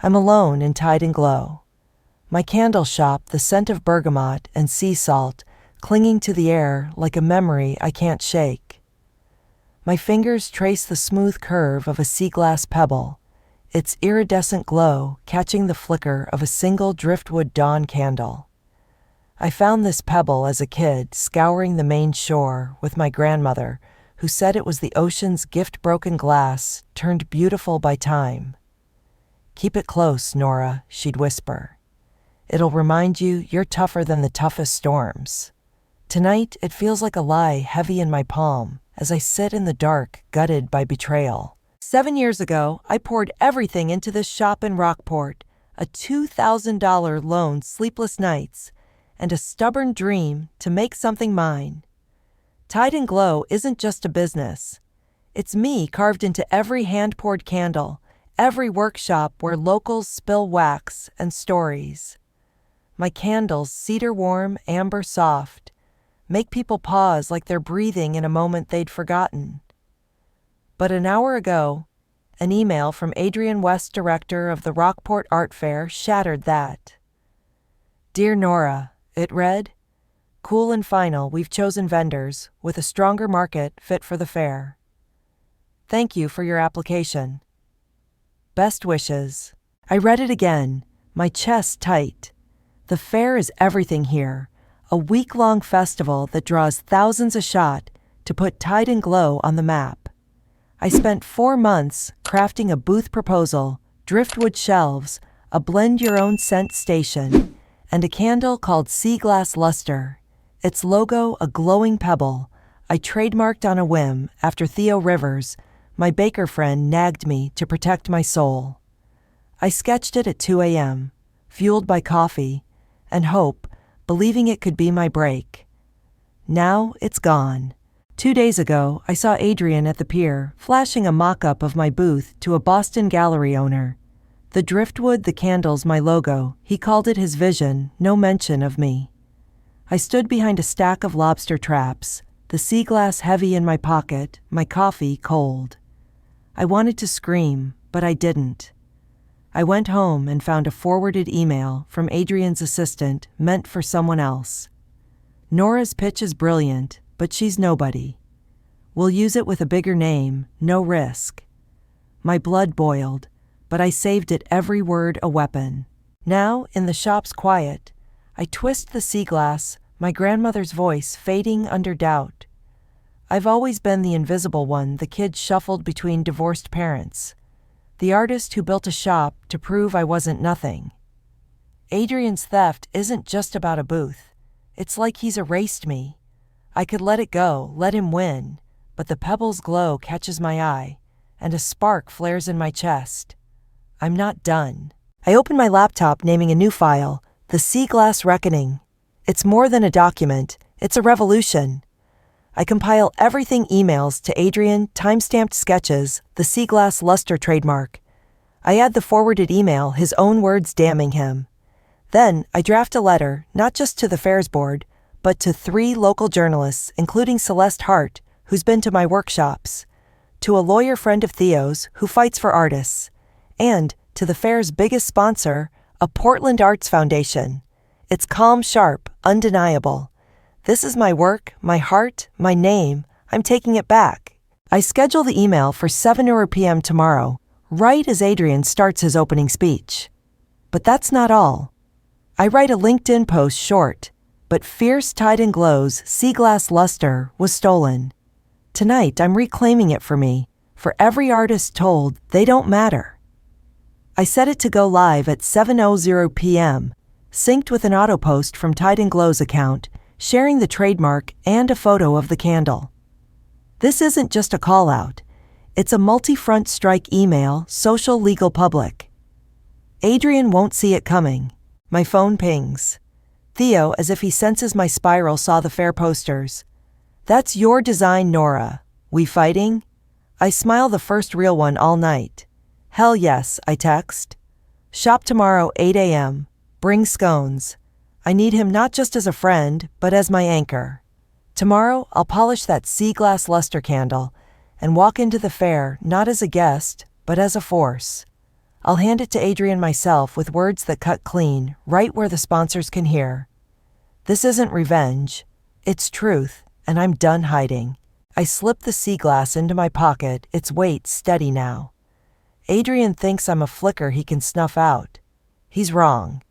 I'm alone in Tide and Glow. My candle shop, the scent of bergamot and sea salt, clinging to the air like a memory I can't shake. My fingers trace the smooth curve of a sea glass pebble, its iridescent glow catching the flicker of a single driftwood dawn candle. I found this pebble as a kid scouring the Maine shore with my grandmother, who said it was the ocean's gift-broken glass turned beautiful by time. "Keep it close, Nora," she'd whisper. "It'll remind you you're tougher than the toughest storms." Tonight, it feels like a lie heavy in my palm as I sit in the dark, gutted by betrayal. 7 years ago, I poured everything into this shop in Rockport, a $2,000 loan, sleepless nights, and a stubborn dream to make something mine. Tide and Glow isn't just a business. It's me carved into every hand-poured candle, every workshop where locals spill wax and stories. My candles, cedar warm, amber soft, make people pause like they're breathing in a moment they'd forgotten. But an hour ago, an email from Adrian West, director of the Rockport Art Fair, shattered that. "Dear Nora," it read, "cool and final, we've chosen vendors with a stronger market fit for the fair. Thank you for your application. Best wishes." I read it again, my chest tight. The fair is everything here, a week-long festival that draws thousands a shot to put Tide and Glow on the map. I spent 4 months crafting a booth proposal, driftwood shelves, a blend-your-own-scent station, and a candle called Sea Glass Luster. Its logo, a glowing pebble, I trademarked on a whim after Theo Rivers, my baker friend, nagged me to protect my soul. I sketched it at 2 a.m., fueled by coffee and hope, believing it could be my break. Now it's gone. 2 days ago, I saw Adrian at the pier, flashing a mock-up of my booth to a Boston gallery owner. The driftwood, the candles, my logo, he called it his vision, no mention of me. I stood behind a stack of lobster traps, the sea glass heavy in my pocket, my coffee cold. I wanted to scream, but I didn't. I went home and found a forwarded email from Adrian's assistant meant for someone else. "Nora's pitch is brilliant, but she's nobody. We'll use it with a bigger name, no risk." My blood boiled, but I saved it, every word a weapon. Now, in the shop's quiet, I twist the sea glass, my grandmother's voice fading under doubt. I've always been the invisible one the kid shuffled between divorced parents, the artist who built a shop to prove I wasn't nothing. Adrian's theft isn't just about a booth. It's like he's erased me. I could let it go, let him win, but the pebble's glow catches my eye, and a spark flares in my chest. I'm not done. I open my laptop, naming a new file, The Sea Glass Reckoning. It's more than a document, it's a revolution. I compile everything: emails to Adrian, timestamped sketches, the Sea Glass Luster trademark. I add the forwarded email, his own words damning him. Then I draft a letter, not just to the Fairs Board, but to 3 local journalists, including Celeste Hart, who's been to my workshops, to a lawyer friend of Theo's who fights for artists, and to the fair's biggest sponsor, a Portland Arts Foundation. It's calm, sharp, undeniable. This is my work, my heart, my name. I'm taking it back. I schedule the email for 7 p.m. tomorrow, right as Adrian starts his opening speech. But that's not all. I write a LinkedIn post, short, but fierce. Tide and Glow's Sea Glass Luster was stolen. Tonight I'm reclaiming it for me, for every artist told they don't matter. I set it to go live at 7:00 p.m., synced with an auto post from Tide and Glow's account, sharing the trademark and a photo of the candle. This isn't just a call-out. It's a multi-front strike: email, social, legal, public. Adrian won't see it coming. My phone pings. Theo, as if he senses my spiral, saw the fair posters. "That's your design, Nora. We fighting?" I smile, the first real one all night. "Hell yes," I text. "Shop tomorrow, 8 a.m. Bring scones." I need him not just as a friend, but as my anchor. Tomorrow, I'll polish that Sea Glass Luster candle and walk into the fair not as a guest, but as a force. I'll hand it to Adrian myself with words that cut clean, right where the sponsors can hear. This isn't revenge. It's truth, and I'm done hiding. I slip the sea glass into my pocket, its weight steady now. Adrian thinks I'm a flicker he can snuff out. He's wrong.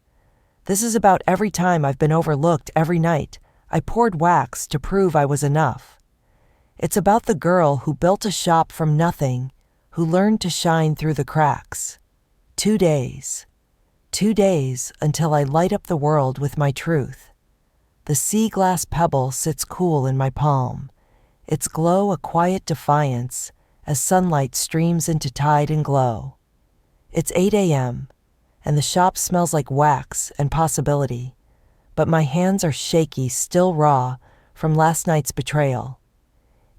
This is about every time I've been overlooked every night. I poured wax to prove I was enough. It's about the girl who built a shop from nothing, who learned to shine through the cracks. 2 days. 2 days until I light up the world with my truth. The sea glass pebble sits cool in my palm, its glow a quiet defiance as sunlight streams into tide and glow. It's 8 a.m., and the shop smells like wax and possibility, but my hands are shaky, still raw, from last night's betrayal.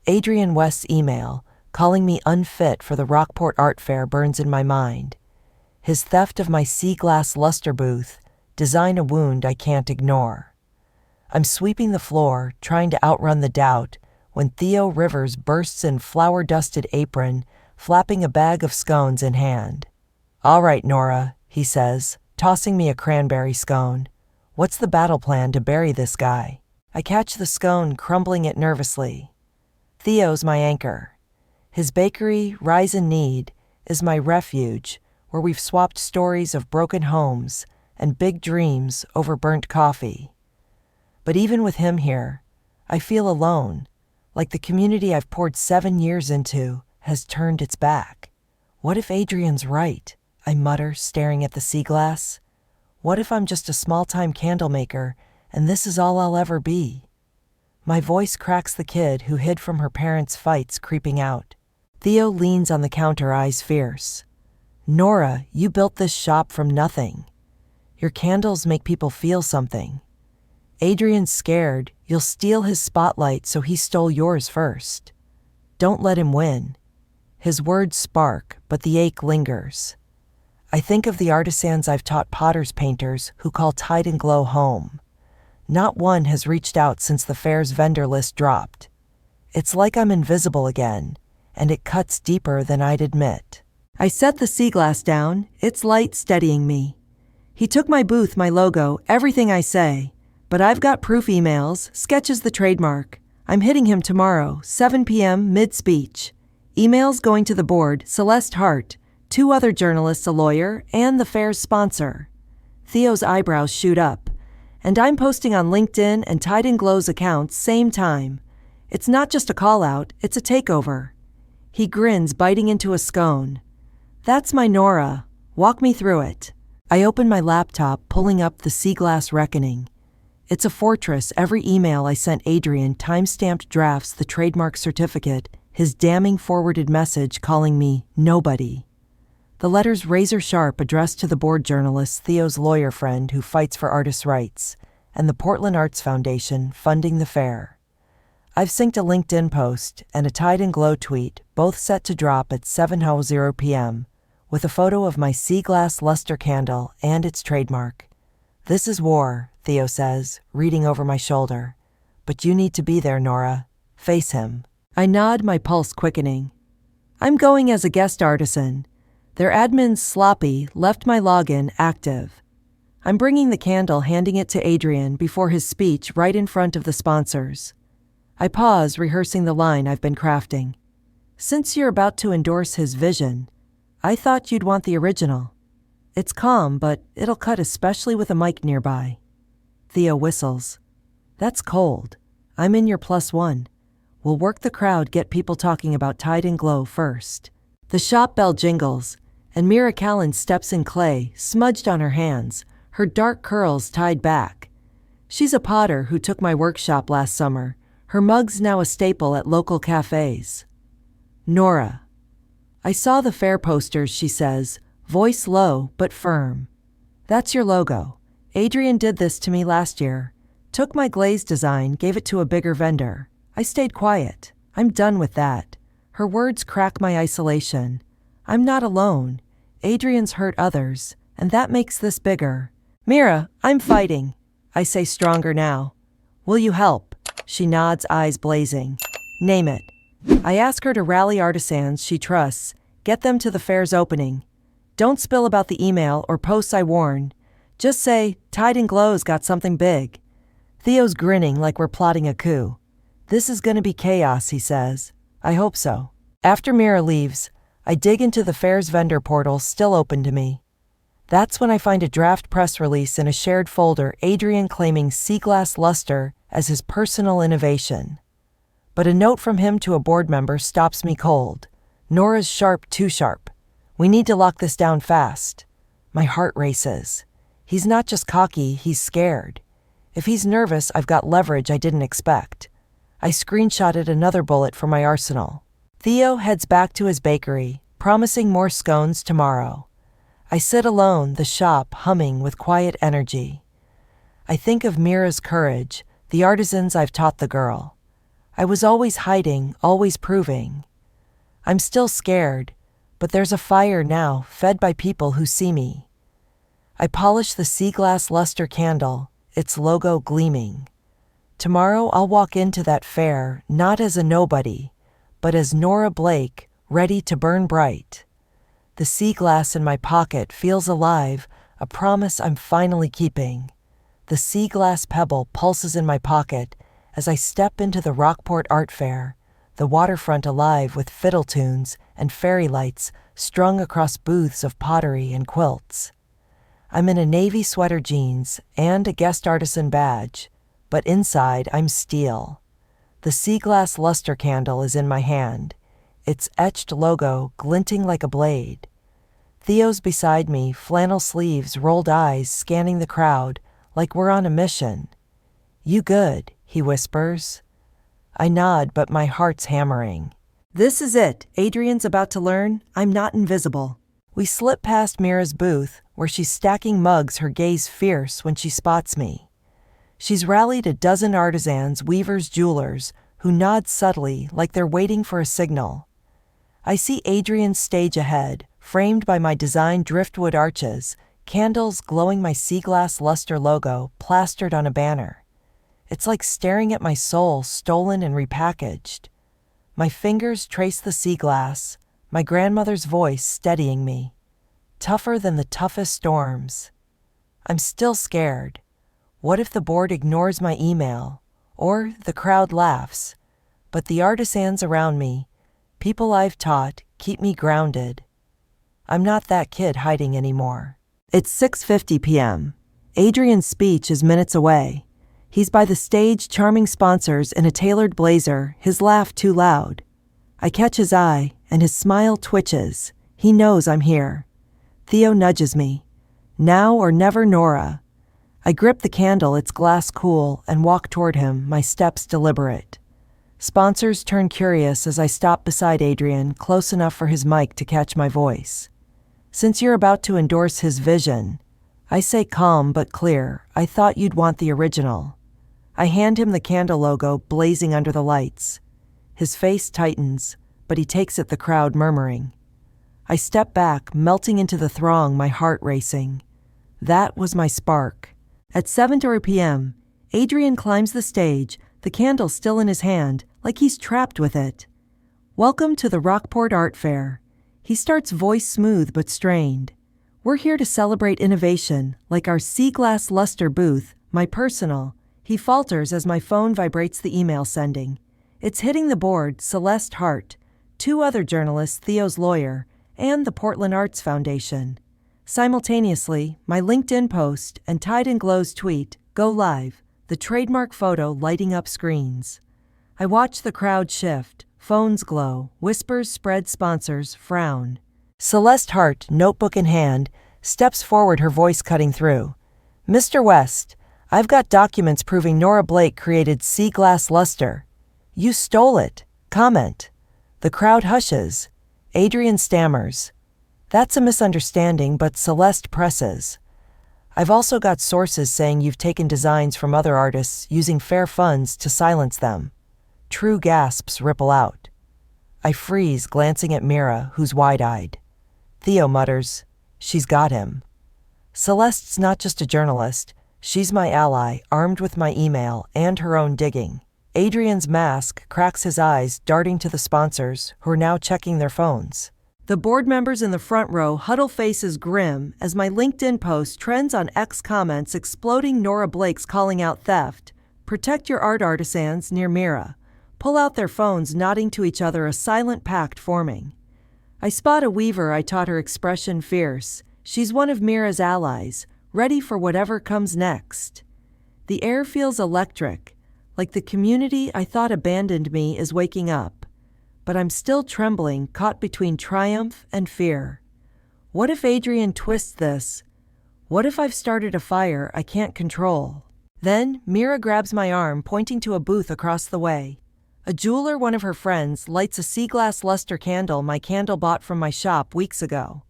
Adrian West's email, calling me unfit for the Rockport Art Fair, burns in my mind. His theft of my sea glass luster booth, design a wound I can't ignore. I'm sweeping the floor, trying to outrun the doubt, when Theo Rivers bursts in flour-dusted apron, flapping a bag of scones in hand. "All right, Nora," he says, tossing me a cranberry scone. "What's the battle plan to bury this guy?" I catch the scone, crumbling it nervously. Theo's my anchor. His bakery, Rise in Need, is my refuge, where we've swapped stories of broken homes and big dreams over burnt coffee. But even with him here, I feel alone, like the community I've poured 7 years into has turned its back. What if Adrian's right? I mutter, staring at the sea glass. What if I'm just a small-time candle maker and this is all I'll ever be? My voice cracks the kid who hid from her parents' fights creeping out. Theo leans on the counter, eyes fierce. "Nora, you built this shop from nothing. Your candles make people feel something. Adrian's scared you'll steal his spotlight, so he stole yours first. Don't let him win." His words spark, but the ache lingers. I think of the artisans I've taught, potters, painters, who call Tide and Glow home. Not one has reached out since the fair's vendor list dropped. It's like I'm invisible again, and it cuts deeper than I'd admit. I set the sea glass down, its light steadying me. He took my booth, my logo, everything I say. But I've got proof emails, sketches the trademark. I'm hitting him tomorrow, 7 p.m., mid-speech. Emails going to the board, Celeste Hart, 2 other journalists, a lawyer, and the fair's sponsor. Theo's eyebrows shoot up. And I'm posting on LinkedIn and Tide and Glow's accounts same time. It's not just a call-out, it's a takeover. He grins, biting into a scone. "That's my Nora. Walk me through it." I open my laptop, pulling up the sea glass reckoning. It's a fortress. Every email I sent Adrian, time-stamped drafts, the trademark certificate, his damning forwarded message calling me nobody. The letters razor-sharp, addressed to the board journalist, Theo's lawyer friend who fights for artists' rights, and the Portland Arts Foundation funding the fair. I've synced a LinkedIn post and a Tide and Glow tweet, both set to drop at 7:00 p.m., with a photo of my sea glass luster candle and its trademark. "This is war," Theo says, reading over my shoulder. "But you need to be there, Nora. Face him." I nod, my pulse quickening. I'm going as a guest artisan. Their admin's sloppy left my login active. I'm bringing the candle, handing it to Adrian before his speech right in front of the sponsors. I pause, rehearsing the line I've been crafting. "Since you're about to endorse his vision, I thought you'd want the original. It's calm, but it'll cut, especially with a mic nearby." Theo whistles. "That's cold. I'm in your +1. We'll work the crowd, get people talking about Tide and Glow first." The shop bell jingles, and Mira Callan steps in, clay smudged on her hands, her dark curls tied back. She's a potter who took my workshop last summer. Her mug's now a staple at local cafes. "Nora, I saw the fair posters," she says, voice low but firm. "That's your logo. Adrian did this to me last year. Took my glaze design, gave it to a bigger vendor. I stayed quiet. I'm done with that." Her words crack my isolation. I'm not alone. Adrian's hurt others, and that makes this bigger. "Mira, I'm fighting," I say, stronger now. "Will you help?" She nods, eyes blazing. "Name it." I ask her to rally artisans she trusts, get them to the fair's opening. Don't spill about the email or posts I warn. Just say, Tide and Glow's got something big. Theo's grinning like we're plotting a coup. This is gonna be chaos, he says. I hope so. After Mira leaves, I dig into the fair's vendor portal still open to me. That's when I find a draft press release in a shared folder, Adrian claiming sea glass luster as his personal innovation. But a note from him to a board member stops me cold. Nora's sharp, too sharp. We need to lock this down fast. My heart races. He's not just cocky, he's scared. If he's nervous, I've got leverage I didn't expect. I screenshotted another bullet for my arsenal. Theo heads back to his bakery, promising more scones tomorrow. I sit alone, the shop humming with quiet energy. I think of Mira's courage, the artisans I've taught the girl. I was always hiding, always proving. I'm still scared, but there's a fire now, fed by people who see me. I polish the sea glass luster candle, its logo gleaming. Tomorrow I'll walk into that fair, not as a nobody, but as Nora Blake, ready to burn bright. The sea glass in my pocket feels alive, a promise I'm finally keeping. The sea glass pebble pulses in my pocket as I step into the Rockport Art Fair, the waterfront alive with fiddle tunes and fairy lights strung across booths of pottery and quilts. I'm in a navy sweater jeans and a guest artisan badge, but inside I'm steel. The sea glass luster candle is in my hand, its etched logo glinting like a blade. Theo's beside me, flannel sleeves, rolled eyes scanning the crowd like we're on a mission. You good, he whispers. I nod, but my heart's hammering. This is it, Adrian's about to learn I'm not invisible. We slip past Mira's booth, where she's stacking mugs, her gaze fierce when she spots me. She's rallied a dozen artisans, weavers, jewelers, who nod subtly like they're waiting for a signal. I see Adrian's stage ahead, framed by my designed driftwood arches, candles glowing, my sea glass luster logo plastered on a banner. It's like staring at my soul, stolen and repackaged. My fingers trace the sea glass, my grandmother's voice steadying me. Tougher than the toughest storms. I'm still scared. What if the board ignores my email? Or the crowd laughs? But the artisans around me, people I've taught, keep me grounded. I'm not that kid hiding anymore. It's 6:50 p.m. Adrian's speech is minutes away. He's by the stage, charming sponsors in a tailored blazer, his laugh too loud. I catch his eye, and his smile twitches. He knows I'm here. Theo nudges me. Now or never, Nora. I grip the candle, its glass cool, and walk toward him, my steps deliberate. Sponsors turn curious as I stop beside Adrian, close enough for his mic to catch my voice. Since you're about to endorse his vision, I say calm but clear, I thought you'd want the original. I hand him the candle logo blazing under the lights. His face tightens, but he takes it, the crowd murmuring. I step back, melting into the throng, my heart racing. That was my spark. At 7:30 p.m., Adrian climbs the stage, the candle still in his hand, like he's trapped with it. Welcome to the Rockport Art Fair. He starts, voice smooth but strained. We're here to celebrate innovation, like our sea glass luster booth, my personal. He falters as my phone vibrates, the email sending. It's hitting the board, Celeste Hart, 2 other journalists, Theo's lawyer, and the Portland Arts Foundation. Simultaneously, my LinkedIn post and Tide and Glow's tweet go live, the trademark photo lighting up screens. I watch the crowd shift, phones glow, whispers spread, sponsors frown. Celeste Hart, notebook in hand, steps forward, her voice cutting through. Mr. West, I've got documents proving Nora Blake created sea glass luster. You stole it. Comment. The crowd hushes. Adrian stammers. That's a misunderstanding, but Celeste presses. I've also got sources saying you've taken designs from other artists using fair funds to silence them. True gasps ripple out. I freeze, glancing at Mira, who's wide-eyed. Theo mutters, she's got him. Celeste's not just a journalist, she's my ally, armed with my email and her own digging. Adrian's mask cracks his eyes, darting to the sponsors, who are now checking their phones. The board members in the front row huddle faces grim as my LinkedIn post trends on X comments exploding. Nora Blake's calling out theft. Protect your art artisans near Mira. Pull out their phones, nodding to each other, a silent pact forming. I spot a weaver. I taught her expression fierce. She's one of Mira's allies, ready for whatever comes next. The air feels electric, like the community I thought abandoned me is waking up. But I'm still trembling, caught between triumph and fear. What if Adrian twists this? What if I've started a fire I can't control? Then Mira grabs my arm, pointing to a booth across the way. A jeweler, one of her friends, lights a sea glass luster candle, my candle bought from my shop weeks ago.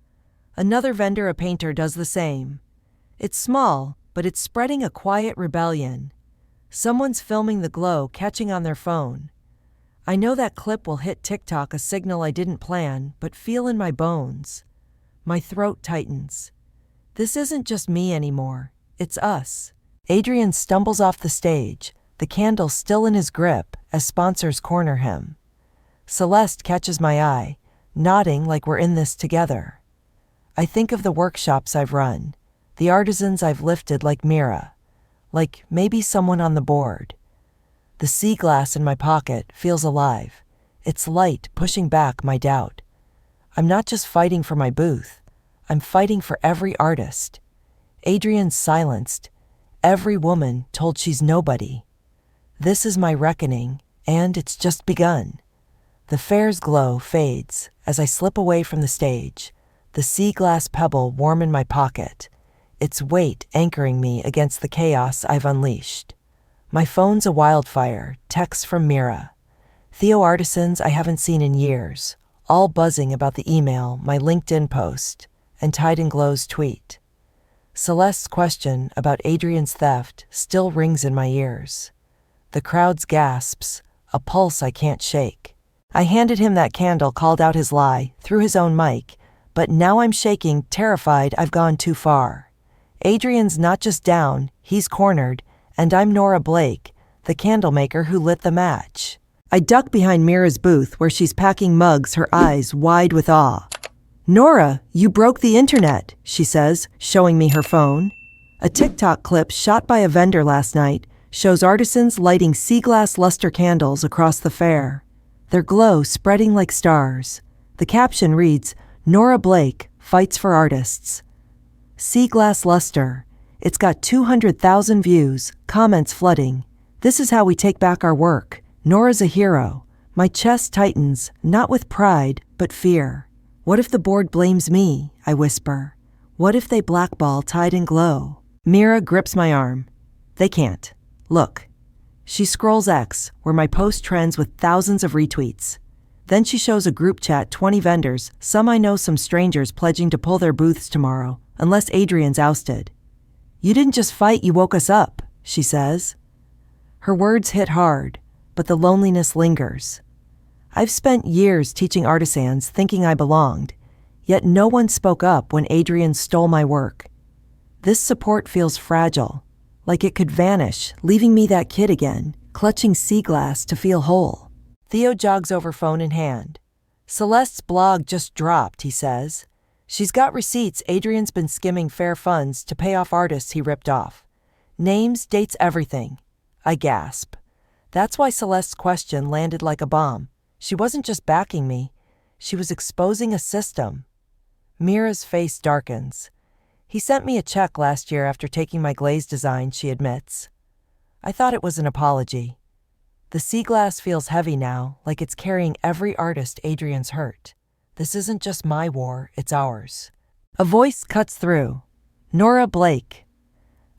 Another vendor, a painter, does the same. It's small, but it's spreading a quiet rebellion. Someone's filming the glow, catching on their phone. I know that clip will hit TikTok, a signal I didn't plan, but feel in my bones. My throat tightens. This isn't just me anymore, it's us. Adrian stumbles off the stage, the candle still in his grip, as sponsors corner him. Celeste catches my eye, nodding like we're in this together. I think of the workshops I've run, the artisans I've lifted like Mira, like maybe someone on the board. The sea glass in my pocket feels alive, its light pushing back my doubt. I'm not just fighting for my booth, I'm fighting for every artist. Adrian's silenced, every woman told she's nobody. This is my reckoning, and it's just begun. The fair's glow fades as I slip away from the stage, the sea glass pebble warm in my pocket, its weight anchoring me against the chaos I've unleashed. My phone's a wildfire, texts from Mira. Theo artisans I haven't seen in years, all buzzing about the email, my LinkedIn post, and Tide and Glow's tweet. Celeste's question about Adrian's theft still rings in my ears. The crowd's gasps, a pulse I can't shake. I handed him that candle, called out his lie, through his own mic, but now I'm shaking, terrified I've gone too far. Adrian's not just down, he's cornered, and I'm Nora Blake, the candlemaker who lit the match. I duck behind Mira's booth where she's packing mugs, her eyes wide with awe. "Nora, you broke the internet," she says, showing me her phone. A TikTok clip shot by a vendor last night shows artisans lighting sea glass luster candles across the fair, their glow spreading like stars. The caption reads, "Nora Blake fights for artists." Sea glass luster. It's got 200,000 views, comments flooding. This is how we take back our work. Nora's a hero. My chest tightens, not with pride, but fear. What if the board blames me? I whisper. What if they blackball Tide and Glow? Mira grips my arm. They can't. Look. She scrolls X, where my post trends with thousands of retweets. Then she shows a group chat, 20 vendors, some I know, some strangers, pledging to pull their booths tomorrow, unless Adrian's ousted. "You didn't just fight, you woke us up," she says. Her words hit hard, but the loneliness lingers. I've spent years teaching artisans, thinking I belonged, yet no one spoke up when Adrian stole my work. This support feels fragile, like it could vanish, leaving me that kid again, clutching sea glass to feel whole. Theo jogs over, phone in hand. "Celeste's blog just dropped," he says. "She's got receipts. Adrian's been skimming fair funds to pay off artists he ripped off. Names, dates, everything." I gasp. That's why Celeste's question landed like a bomb. She wasn't just backing me, she was exposing a system. Mira's face darkens. "He sent me a check last year after taking my glaze design," she admits. I thought it was an apology. The sea glass feels heavy now, like it's carrying every artist Adrian's hurt. This isn't just my war, it's ours. A voice cuts through. "Nora Blake."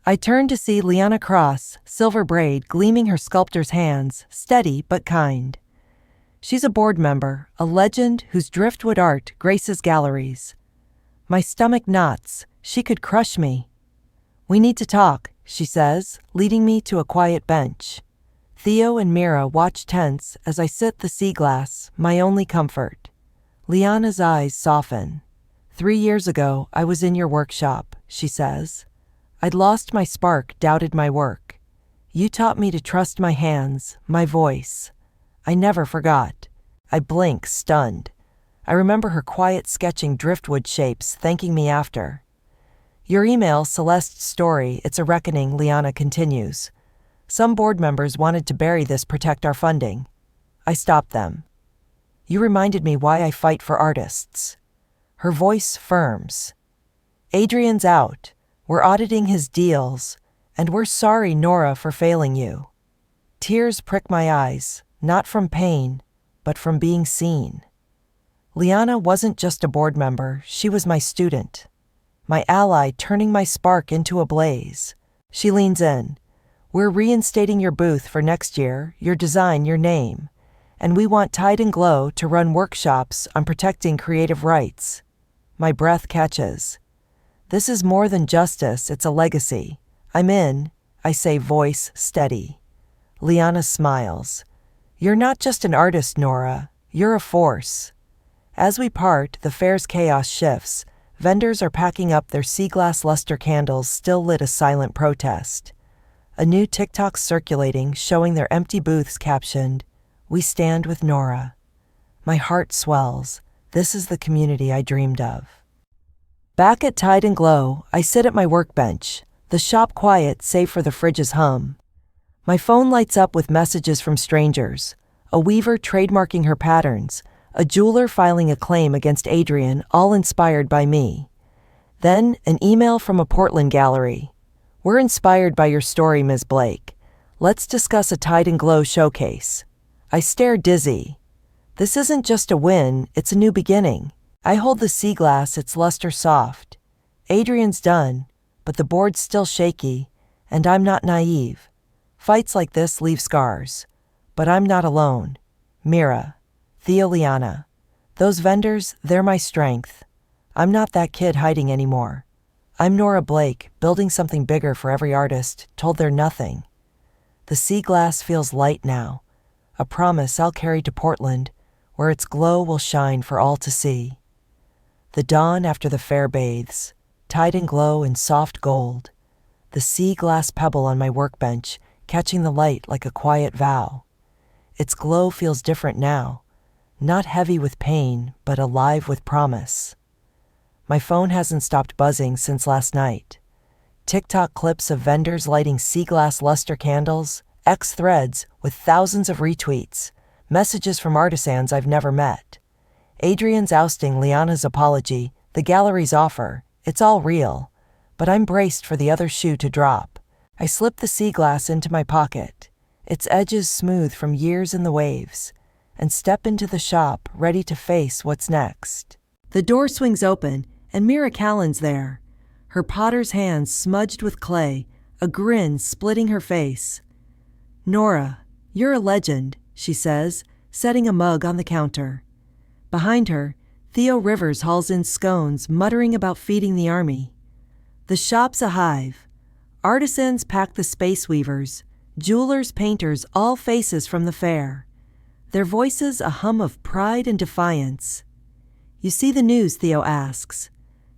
I turn to see Liana Cross, silver braid gleaming her sculptor's hands, steady but kind. She's a board member, a legend whose driftwood art graces galleries. My stomach knots. She could crush me. "We need to talk," she says, leading me to a quiet bench. Theo and Mira watch tense as I sit the sea glass, my only comfort. Liana's eyes soften. 3 years ago, I was in your workshop, she says. I'd lost my spark, doubted my work. You taught me to trust my hands, my voice. I never forgot. I blink, stunned. I remember her quiet sketching driftwood shapes, thanking me after. Your email, Celeste's story, it's a reckoning, Liana continues. Some board members wanted to bury this, protect our funding. I stopped them. You reminded me why I fight for artists. Her voice firms. Adrian's out. We're auditing his deals, and we're sorry, Nora, for failing you. Tears prick my eyes, not from pain, but from being seen. Liana wasn't just a board member, she was my student. My ally, turning my spark into a blaze. She leans in. We're reinstating your booth for next year, your design, your name. And we want Tide and Glow to run workshops on protecting creative rights. My breath catches. This is more than justice, it's a legacy. I'm in, I say, voice steady. Liana smiles. You're not just an artist, Nora. You're a force. As we part, the fair's chaos shifts. Vendors are packing up their sea glass luster candles, still lit, a silent protest. A new TikTok circulating, showing their empty booths captioned, "We stand with Nora." My heart swells. This is the community I dreamed of. Back at Tide and Glow, I sit at my workbench, the shop quiet save for the fridge's hum. My phone lights up with messages from strangers, a weaver trademarking her patterns, a jeweler filing a claim against Adrian, all inspired by me. Then, an email from a Portland gallery. We're inspired by your story, Ms. Blake. Let's discuss a Tide and Glow showcase. I stare dizzy. This isn't just a win, it's a new beginning. I hold the sea glass, its luster soft. Adrian's done, but the board's still shaky, and I'm not naive. Fights like this leave scars. But I'm not alone. Mira, Thea, Liana. Those vendors, they're my strength. I'm not that kid hiding anymore. I'm Nora Blake, building something bigger for every artist, told they're nothing. The sea glass feels light now, a promise I'll carry to Portland, where its glow will shine for all to see. The dawn after the fair bathes, Tide and Glow in soft gold. The sea glass pebble on my workbench, catching the light like a quiet vow. Its glow feels different now, not heavy with pain, but alive with promise. My phone hasn't stopped buzzing since last night. TikTok clips of vendors lighting sea glass luster candles, X threads with thousands of retweets, messages from artisans I've never met. Adrian's ousting, Liana's apology, the gallery's offer, it's all real. But I'm braced for the other shoe to drop. I slip the sea glass into my pocket, its edges smooth from years in the waves, and step into the shop, ready to face what's next. The door swings open, and Mira Callan's there, her potter's hands smudged with clay, a grin splitting her face. "Nora, you're a legend," she says, setting a mug on the counter. Behind her, Theo Rivers hauls in scones, muttering about feeding the army. The shop's a hive. Artisans pack the space weavers, jewelers, painters, all faces from the fair. Their voices a hum of pride and defiance. "You see the news?" Theo asks,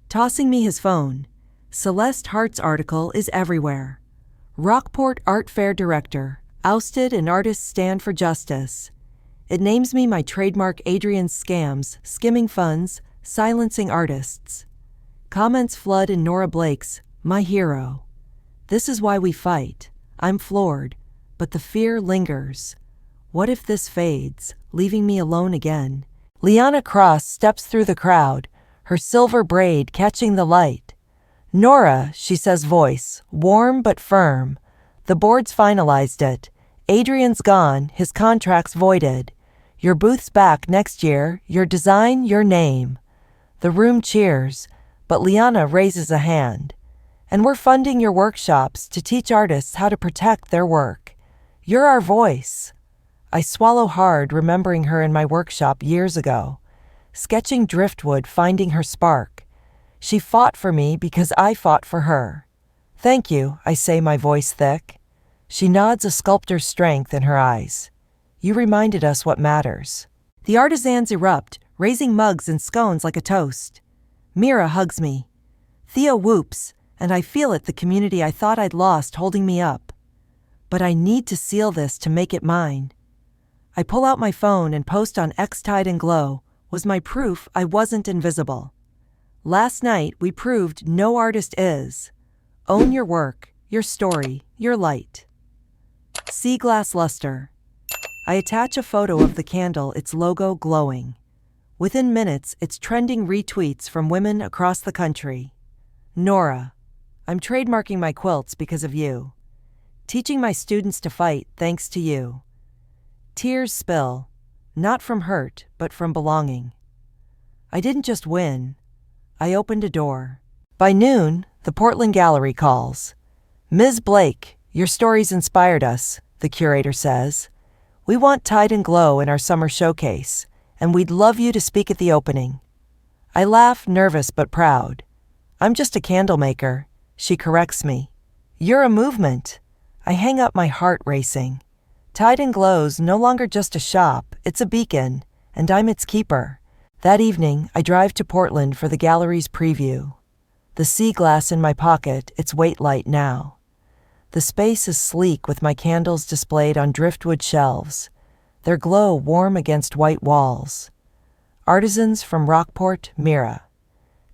tossing me his phone. Celeste Hart's article is everywhere. Rockport Art Fair director, ousted and artists stand for justice. It names me my trademark Adrian's scams, skimming funds, silencing artists. Comments flood in Nora Blake's, "My hero." This is why we fight. I'm floored, but the fear lingers. What if this fades, leaving me alone again? Liana Cross steps through the crowd, her silver braid catching the light. "Nora," she says, voice warm but firm. "The board's finalized it. Adrian's gone, his contract's voided. Your booth's back next year, your design, your name." The room cheers, but Liana raises a hand. "And we're funding your workshops to teach artists how to protect their work. You're our voice." I swallow hard, remembering her in my workshop years ago, sketching driftwood, finding her spark. She fought for me because I fought for her. "Thank you," I say, my voice thick. She nods, a sculptor's strength in her eyes. "You reminded us what matters." The artisans erupt, raising mugs and scones like a toast. Mira hugs me. Theo whoops, and I feel it, the community I thought I'd lost holding me up. But I need to seal this to make it mine. I pull out my phone and post on X Tide and Glow, was my proof I wasn't invisible. Last night we proved no artist is. Own your work, your story, your light. Sea glass luster. I attach a photo of the candle, its logo glowing. Within minutes, it's trending retweets from women across the country. Nora, I'm trademarking my quilts because of you. Teaching my students to fight thanks to you. Tears spill, not from hurt, but from belonging. I didn't just win, I opened a door. By noon, the Portland Gallery calls. Ms. Blake, your stories inspired us, the curator says. We want Tide and Glow in our summer showcase, and we'd love you to speak at the opening. I laugh, nervous but proud. I'm just a candle maker, she corrects me. You're a movement. I hang up, my heart racing. Tide and Glow's no longer just a shop, it's a beacon, and I'm its keeper. That evening, I drive to Portland for the gallery's preview. The sea glass in my pocket, its weight light now. The space is sleek with my candles displayed on driftwood shelves, their glow warm against white walls. Artisans from Rockport, Mira.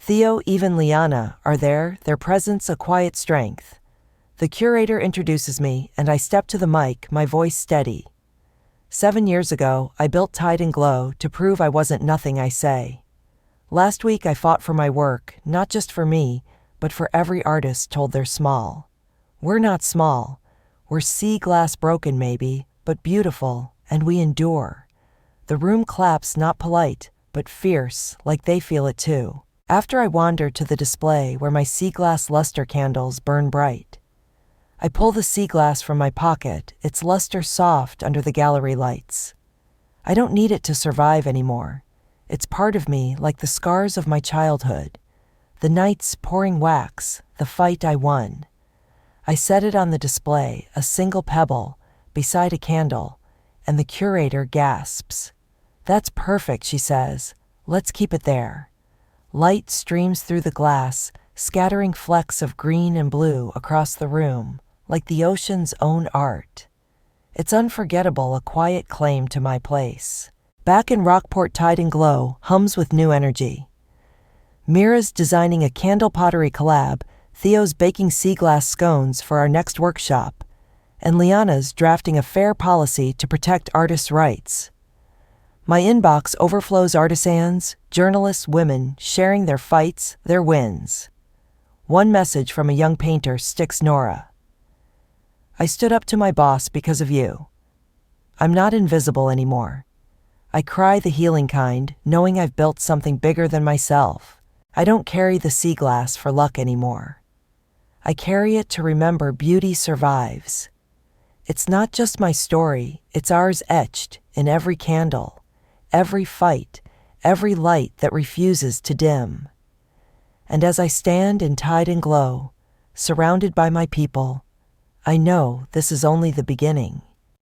Theo, even Liana are there, their presence a quiet strength. The curator introduces me, and I step to the mic, my voice steady. 7 years ago, I built Tide and Glow to prove I wasn't nothing I say. Last week I fought for my work, not just for me, but for every artist told they're small. We're not small. We're sea glass broken maybe, but beautiful, and we endure. The room claps, not polite, but fierce, like they feel it too. After I wander to the display where my sea glass luster candles burn bright. I pull the sea glass from my pocket, its luster soft under the gallery lights. I don't need it to survive anymore. It's part of me, like the scars of my childhood. The nights pouring wax, the fight I won. I set it on the display, a single pebble, beside a candle, and the curator gasps. That's perfect, she says. Let's keep it there. Light streams through the glass, scattering flecks of green and blue across the room, like the ocean's own art. It's unforgettable, a quiet claim to my place. Back in Rockport, Tide and Glow hums with new energy. Mira's designing a candle pottery collab, Theo's baking sea glass scones for our next workshop, and Liana's drafting a fair policy to protect artists' rights. My inbox overflows, artisans, journalists, women sharing their fights, their wins. One message from a young painter sticks, Nora. I stood up to my boss because of you. I'm not invisible anymore. I cry the healing kind, knowing I've built something bigger than myself. I don't carry the sea glass for luck anymore. I carry it to remember beauty survives. It's not just my story, it's ours, etched in every candle, every fight, every light that refuses to dim. And as I stand in Tide and Glow, surrounded by my people, I know this is only the beginning.